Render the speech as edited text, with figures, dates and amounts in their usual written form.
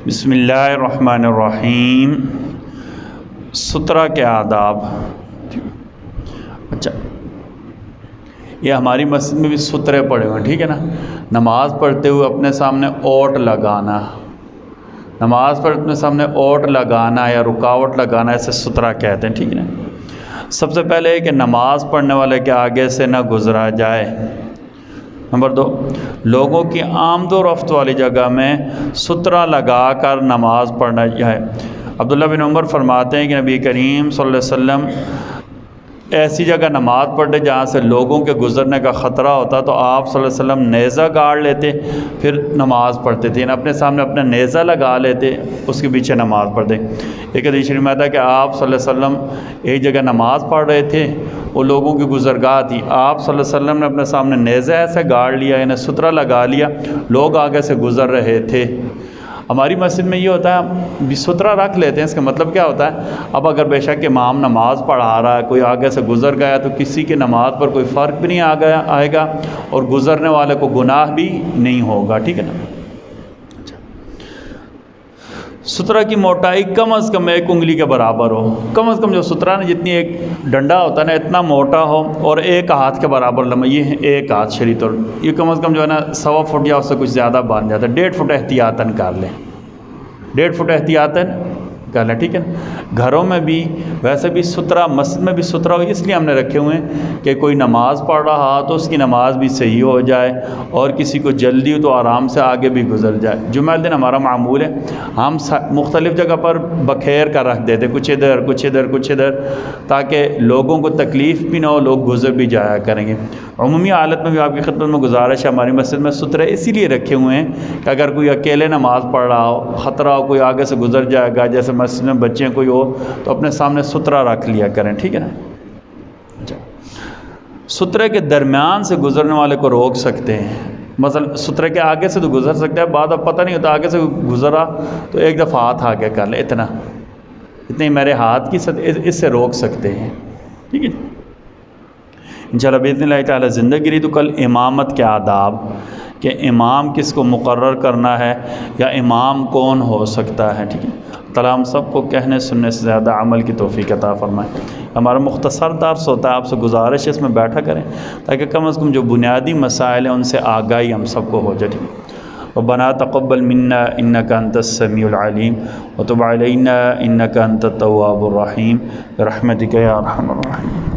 بسم اللہ الرحمن الرحیم۔ سترہ کے آداب۔ اچھا، یہ ہماری مسجد میں بھی سترے پڑے ہوئے ہیں، ٹھیک ہے نا۔ نماز پڑھتے ہوئے اپنے سامنے اوٹ لگانا، نماز پڑھتے اپنے سامنے اوٹ لگانا یا رکاوٹ لگانا، ایسے سترہ کہتے ہیں، ٹھیک ہے نا۔ سب سے پہلے ہے کہ نماز پڑھنے والے کے آگے سے نہ گزرا جائے۔ نمبر 2، لوگوں کی آمد و رفت والی جگہ میں سترہ لگا کر نماز پڑھنا جائے۔ عبداللہ بن عمر فرماتے ہیں کہ نبی کریم صلی اللہ علیہ وسلم ایسی جگہ نماز پڑھتے جہاں سے لوگوں کے گزرنے کا خطرہ ہوتا تو آپ صلی اللہ علیہ وسلم نیزہ گاڑ لیتے، پھر نماز پڑھتے تھے، یعنی اپنے سامنے اپنا نیزہ لگا لیتے، اس کے پیچھے نماز پڑھتے۔ ایک حدیث شریف میں آتا ہے کہ آپ صلی اللہ علیہ وسلم ایک جگہ نماز پڑھ رہے تھے، وہ لوگوں کی گزرگاہ تھی، آپ صلی اللہ علیہ وسلم نے اپنے سامنے نیزہ ایسے گاڑ لیا، یعنی سترہ لگا لیا، لوگ آگے سے گزر رہے تھے۔ ہماری مسجد میں یہ ہوتا ہے بھی سترہ رکھ لیتے ہیں، اس کا مطلب کیا ہوتا ہے، اب اگر بے شک امام نماز پڑھا رہا ہے، کوئی آگے سے گزر گیا تو کسی کی نماز پر کوئی فرق بھی نہیں آئے گا اور گزرنے والے کو گناہ بھی نہیں ہوگا، ٹھیک ہے نا۔ سترہ کی موٹائی کم از کم 1 انگلی کے برابر ہو، کم از کم جو سترہ نا جتنی ایک ڈنڈا ہوتا ہے نا اتنا موٹا ہو، اور 1 ہاتھ کے برابر لمبا، یہ 1 ہاتھ شریط، اور یہ کم از کم جو ہے نا 1.25 فٹ یا اس سے کچھ زیادہ بن جاتا ہے، 1.5 فٹ احتیاطاً کر لیں، 1.5 فٹ احتیاطاً کر لیں، ٹھیک ہے نا۔ گھروں میں بھی ویسے بھی سترہ، مسجد میں بھی سترہ ہو، اس لیے ہم نے رکھے ہوئے ہیں کہ کوئی نماز پڑھ رہا تو اس کی نماز بھی صحیح ہو جائے، اور کسی کو جلدی ہو تو آرام سے آگے بھی گزر جائے۔ جمعہ دن ہمارا معمول ہے ہم مختلف جگہ پر بکھیر کر رکھ دیتے، کچھ ادھر کچھ ادھر کچھ ادھر، تاکہ لوگوں کو تکلیف بھی نہ ہو، لوگ گزر بھی جایا کریں گے۔ عمومی حالت میں بھی آپ کی خدمت میں گزارش ہے، ہماری مسجد میں سترے اسی لیے رکھے ہوئے ہیں کہ اگر کوئی اکیلے نماز پڑھ رہا ہو، خطرہ ہو کوئی آگے سے گزر جائے گا، جیسے مسجد میں بچے کوئی ہو تو اپنے سامنے سترہ رکھ لیا کریں، ٹھیک ہے نا۔ اچھا، سترے کے درمیان سے گزرنے والے کو روک سکتے ہیں، مثلا سترے کے آگے سے تو گزر سکتے ہیں، بعد اب پتہ نہیں ہوتا آگے سے گزرا تو ایک دفعہ ہاتھ آگے کر لے، اتنے میرے ہاتھ کی اس سے روک سکتے ہیں، ٹھیک ہے۔ انشاءاللہ باذن اللہ تعالی زندگی رہی تو کل امامت کے آداب، کہ امام کس کو مقرر کرنا ہے یا امام کون ہو سکتا ہے، ٹھیک ہے۔ تعالیٰ ہم سب کو کہنے سننے سے زیادہ عمل کی توفیق عطا فرمائے۔ ہمارا مختصر درس ہوتا ہے، آپ سے گزارش ہے اس میں بیٹھا کریں تاکہ کم از کم جو بنیادی مسائل ہیں ان سے آگاہی ہم سب کو ہو جائے۔ ربنا تقبل منا انك انت السميع العليم وتب علينا انك انت التواب الرحيم برحمتك يا ارحم الراحمين۔